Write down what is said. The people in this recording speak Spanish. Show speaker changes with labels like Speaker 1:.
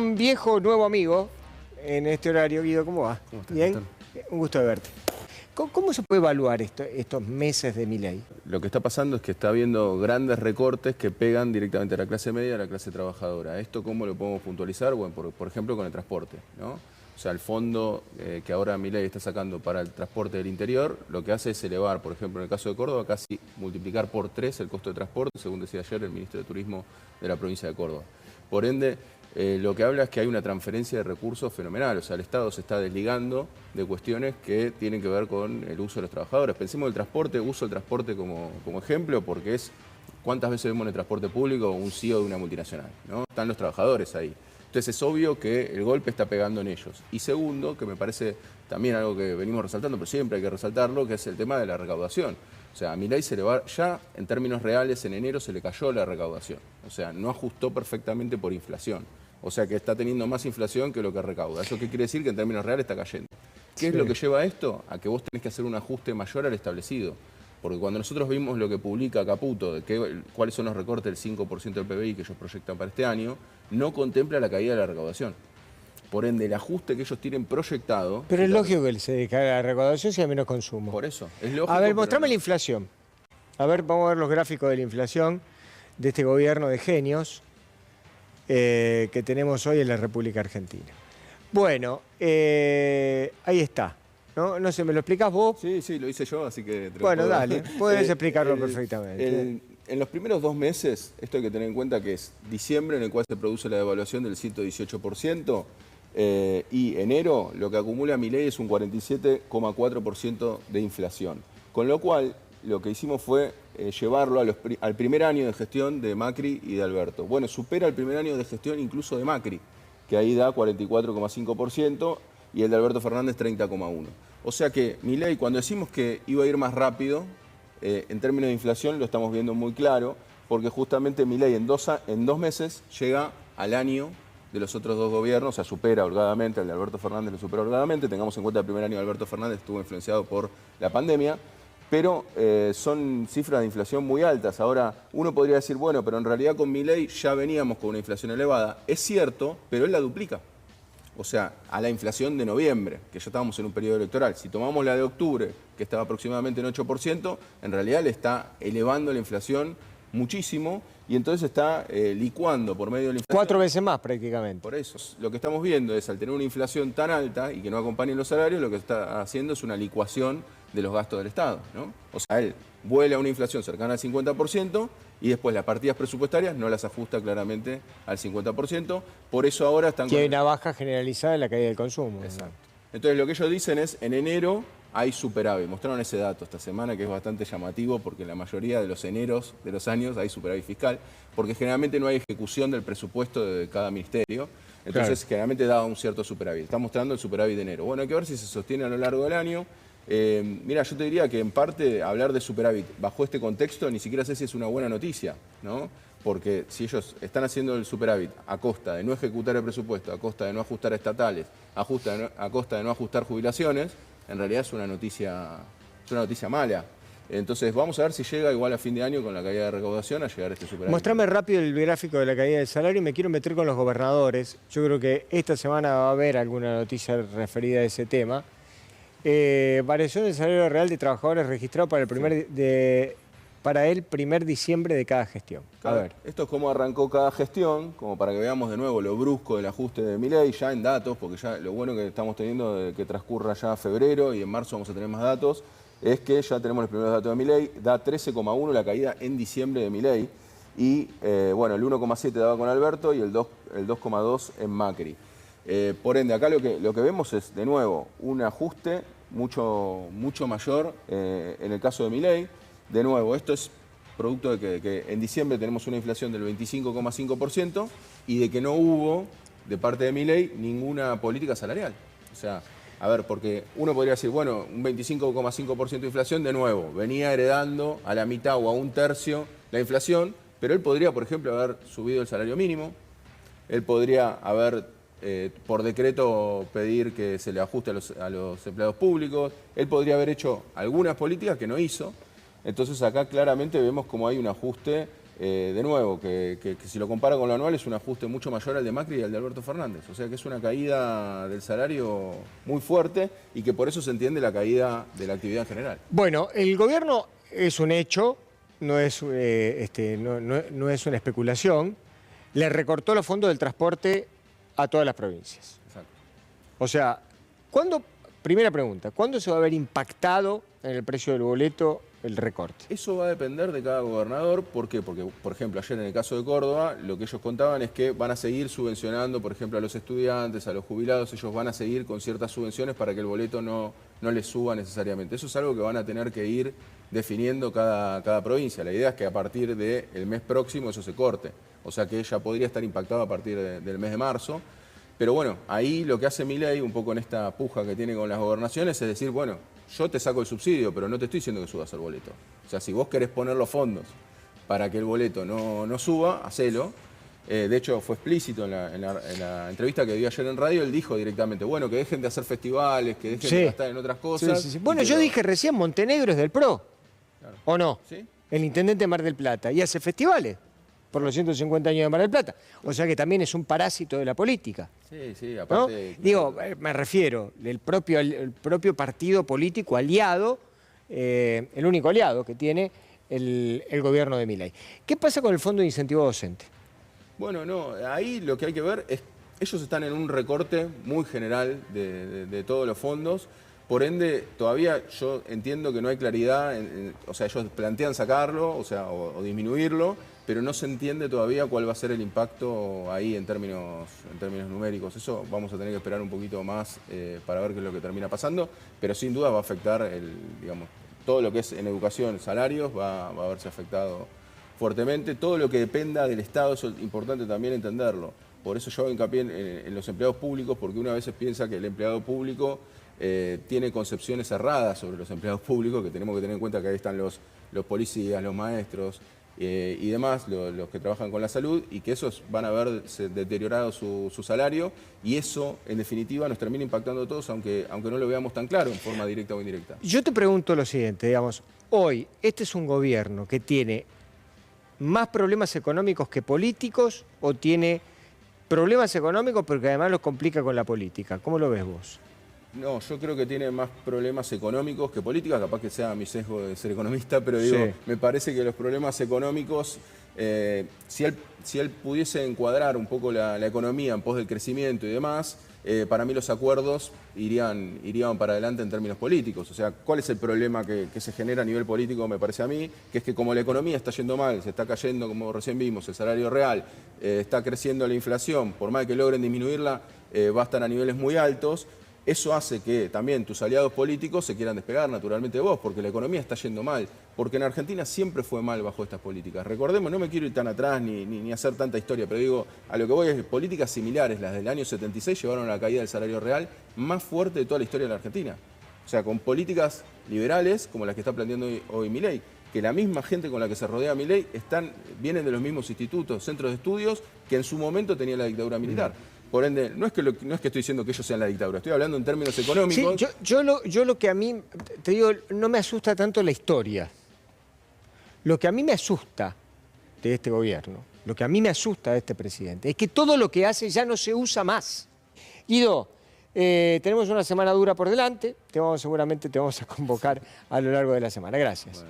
Speaker 1: un viejo nuevo amigo en este horario. Guido, ¿cómo va?
Speaker 2: ¿Cómo estás,
Speaker 1: Bien,
Speaker 2: Gastón?
Speaker 1: un gusto de verte. ¿Cómo se puede evaluar estos meses de Milei?
Speaker 2: Lo que está pasando es que está habiendo grandes recortes que pegan directamente a la clase media y a la clase trabajadora. ¿Esto cómo lo podemos puntualizar? Bueno, por ejemplo, con el transporte, ¿no? O sea, el fondo que ahora Milei está sacando para el transporte del interior, lo que hace es elevar, por ejemplo, en el caso de Córdoba, casi multiplicar por 3 el costo de transporte, según decía ayer el ministro de Turismo de la provincia de Córdoba. Por ende, lo que habla es que hay una transferencia de recursos fenomenal, o sea, el Estado se está desligando de cuestiones que tienen que ver con el uso de los trabajadores. Pensemos el transporte, uso el transporte como ejemplo, porque es cuántas veces vemos en el transporte público un CEO de una multinacional, ¿no? Están los trabajadores ahí. Entonces es obvio que el golpe está pegando en ellos. Y segundo, que me parece también algo que venimos resaltando, pero siempre hay que resaltarlo, que es el tema de la recaudación. O sea, a Milei se le va, ya en términos reales en enero se le cayó la recaudación. O sea, no ajustó perfectamente por inflación. O sea que está teniendo más inflación que lo que recauda. ¿Eso qué quiere decir? Que en términos reales está cayendo. ¿Qué es lo que lleva a esto? A que vos tenés que hacer un ajuste mayor al establecido. Porque cuando nosotros vimos lo que publica Caputo, de cuáles son los recortes del 5% del PBI que ellos proyectan para este año, no contempla la caída de la recaudación. Por ende, el ajuste que ellos tienen proyectado...
Speaker 1: Pero es lógico que se decaiga la recaudación si hay menos consumo.
Speaker 2: Por eso, es lógico.
Speaker 1: A ver, mostrame la inflación. A ver, vamos a ver los gráficos de la inflación de este gobierno de genios que tenemos hoy en la República Argentina. Bueno, ahí está. No sé, ¿me lo explicás vos?
Speaker 2: Sí, lo hice yo, así que...
Speaker 1: Bueno, dale, puedes explicarlo perfectamente.
Speaker 2: En los primeros 2 meses, esto hay que tener en cuenta que es diciembre, en el cual se produce la devaluación del 118%, y enero, lo que acumula Milei es un 47,4% de inflación. Con lo cual, lo que hicimos fue llevarlo al primer año de gestión de Macri y de Alberto. Bueno, supera el primer año de gestión incluso de Macri, que ahí da 44,5%, y el de Alberto Fernández 30,1%. O sea que Milei, cuando decimos que iba a ir más rápido, en términos de inflación lo estamos viendo muy claro, porque justamente Milei en 2 meses llega al año de los otros 2 gobiernos, o sea, supera holgadamente, el de Alberto Fernández lo supera holgadamente. Tengamos en cuenta que el primer año de Alberto Fernández estuvo influenciado por la pandemia, pero son cifras de inflación muy altas. Ahora, uno podría decir, bueno, pero en realidad con Milei ya veníamos con una inflación elevada. Es cierto, pero él la duplica. O sea, a la inflación de noviembre, que ya estábamos en un periodo electoral. Si tomamos la de octubre, que estaba aproximadamente en 8%, en realidad le está elevando la inflación muchísimo y entonces está licuando por medio de la inflación.
Speaker 1: 4 veces más prácticamente.
Speaker 2: Por eso, lo que estamos viendo es, al tener una inflación tan alta y que no acompañen los salarios, lo que está haciendo es una licuación de los gastos del Estado, ¿no? O sea, él vuela a una inflación cercana al 50% y después las partidas presupuestarias no las ajusta claramente al 50%. Por eso ahora están...
Speaker 1: Que hay una baja generalizada en la caída del consumo.
Speaker 2: Exacto. Entonces lo que ellos dicen es, en enero hay superávit. Mostraron ese dato esta semana que es bastante llamativo porque en la mayoría de los eneros de los años hay superávit fiscal, porque generalmente no hay ejecución del presupuesto de cada ministerio. Entonces generalmente da un cierto superávit. Está mostrando el superávit de enero. Bueno, hay que ver si se sostiene a lo largo del año. Mira, yo te diría que en parte hablar de superávit bajo este contexto ni siquiera sé si es una buena noticia, ¿no? Porque si ellos están haciendo el superávit a costa de no ejecutar el presupuesto, a costa de no ajustar a estatales, a costa de no ajustar jubilaciones, en realidad es una noticia mala. Entonces vamos a ver si llega igual a fin de año con la caída de recaudación a llegar a este superávit.
Speaker 1: Mostrame rápido el gráfico de la caída del salario y me quiero meter con los gobernadores. Yo creo que esta semana va a haber alguna noticia referida a ese tema. Variación del salario real de trabajadores registrado para el primer diciembre de cada gestión. A ver.
Speaker 2: Esto es cómo arrancó cada gestión, como para que veamos de nuevo lo brusco del ajuste de Milei, ya en datos, porque ya lo bueno que estamos teniendo de que transcurra ya febrero y en marzo vamos a tener más datos, es que ya tenemos los primeros datos de Milei, da 13,1 la caída en diciembre de Milei, y bueno, el 1,7 daba con Alberto y el 2,2 en Macri. Por ende, acá lo que vemos es, de nuevo, un ajuste mucho mayor en el caso de Milei. De nuevo, esto es producto de que en diciembre tenemos una inflación del 25,5% y de que no hubo, de parte de Milei, ninguna política salarial. O sea, a ver, porque uno podría decir, bueno, un 25,5% de inflación, de nuevo, venía heredando a la mitad o a un tercio la inflación, pero él podría, por ejemplo, haber subido el salario mínimo, él podría haber por decreto pedir que se le ajuste a los empleados públicos, él podría haber hecho algunas políticas que no hizo. Entonces acá claramente vemos como hay un ajuste de nuevo, que si lo compara con lo anual es un ajuste mucho mayor al de Macri y al de Alberto Fernández. O sea que es una caída del salario muy fuerte y que por eso se entiende la caída de la actividad en general.
Speaker 1: Bueno, el gobierno es un hecho, no es una especulación. Le recortó los fondos del transporte a todas las provincias.
Speaker 2: Exacto.
Speaker 1: O sea, primera pregunta, ¿cuándo se va a ver impactado en el precio del boleto el recorte?
Speaker 2: Eso va a depender de cada gobernador. ¿Por qué? Porque, por ejemplo, ayer en el caso de Córdoba, lo que ellos contaban es que van a seguir subvencionando, por ejemplo, a los estudiantes, a los jubilados, ellos van a seguir con ciertas subvenciones para que el boleto no les suba necesariamente. Eso es algo que van a tener que ir definiendo cada provincia. La idea es que a partir del mes próximo eso se corte. O sea que ya podría estar impactado a partir del mes de marzo. Pero bueno, ahí lo que hace Milei, un poco en esta puja que tiene con las gobernaciones, es decir, bueno, yo te saco el subsidio, pero no te estoy diciendo que subas el boleto. O sea, si vos querés poner los fondos para que el boleto no suba, hacelo. De hecho, fue explícito en la entrevista que dio ayer en radio, él dijo directamente, bueno, que dejen de hacer festivales, que dejen de gastar en otras cosas.
Speaker 1: Sí. Bueno, yo dije recién, Montenegro es del PRO, claro. ¿O no?
Speaker 2: ¿Sí?
Speaker 1: El intendente de Mar del Plata, y hace festivales por los 150 años de Mar del Plata. O sea que también es un parásito de la política.
Speaker 2: Sí, aparte...
Speaker 1: ¿No? Digo, me refiero, el propio partido político aliado, el único aliado que tiene el gobierno de Milei. ¿Qué pasa con el Fondo de Incentivo Docente?
Speaker 2: Bueno, no, ahí lo que hay que ver es, ellos están en un recorte muy general de todos los fondos, por ende, todavía yo entiendo que no hay claridad, o sea, ellos plantean sacarlo, o disminuirlo, pero no se entiende todavía cuál va a ser el impacto ahí en términos numéricos. Eso vamos a tener que esperar un poquito más para ver qué es lo que termina pasando, pero sin duda va a afectar, digamos, todo lo que es en educación, salarios, va a verse afectado fuertemente. Todo lo que dependa del Estado, eso es importante también entenderlo. Por eso yo hago hincapié en los empleados públicos, porque una vez piensa que el empleado público tiene concepciones erradas sobre los empleados públicos, que tenemos que tener en cuenta que ahí están los policías, los maestros y demás, los que trabajan con la salud, y que esos van a ver deteriorado su salario, y eso en definitiva nos termina impactando a todos, aunque no lo veamos tan claro en forma directa o indirecta.
Speaker 1: Yo te pregunto lo siguiente, digamos, hoy este es un gobierno que tiene más problemas económicos que políticos, o tiene problemas económicos pero que además los complica con la política. ¿Cómo lo ves vos?
Speaker 2: No, yo creo que tiene más problemas económicos que políticas, capaz que sea mi sesgo de ser economista, pero digo, sí, me parece que los problemas económicos, si él pudiese encuadrar un poco la economía en pos del crecimiento y demás, para mí los acuerdos irían para adelante en términos políticos. O sea, ¿cuál es el problema que se genera a nivel político, me parece a mí? Que es que como la economía está yendo mal, se está cayendo, como recién vimos, el salario real, está creciendo la inflación, por más que logren disminuirla, va a estar a niveles muy altos. Eso hace que también tus aliados políticos se quieran despegar naturalmente de vos, porque la economía está yendo mal. Porque en Argentina siempre fue mal bajo estas políticas. Recordemos, no me quiero ir tan atrás ni hacer tanta historia, pero digo, a lo que voy es políticas similares, las del año 76, llevaron a la caída del salario real más fuerte de toda la historia de la Argentina. O sea, con políticas liberales, como las que está planteando hoy Milei, que la misma gente con la que se rodea Milei vienen de los mismos institutos, centros de estudios, que en su momento tenía la dictadura militar. Por ende, no es que estoy diciendo que ellos sean la dictadura, estoy hablando en términos económicos.
Speaker 1: Sí, yo lo que a mí, te digo, no me asusta tanto la historia. Lo que a mí me asusta de este gobierno, lo que a mí me asusta de este presidente, es que todo lo que hace ya no se usa más. Guido, tenemos una semana dura por delante, seguramente te vamos a convocar a lo largo de la semana. Gracias. Bueno.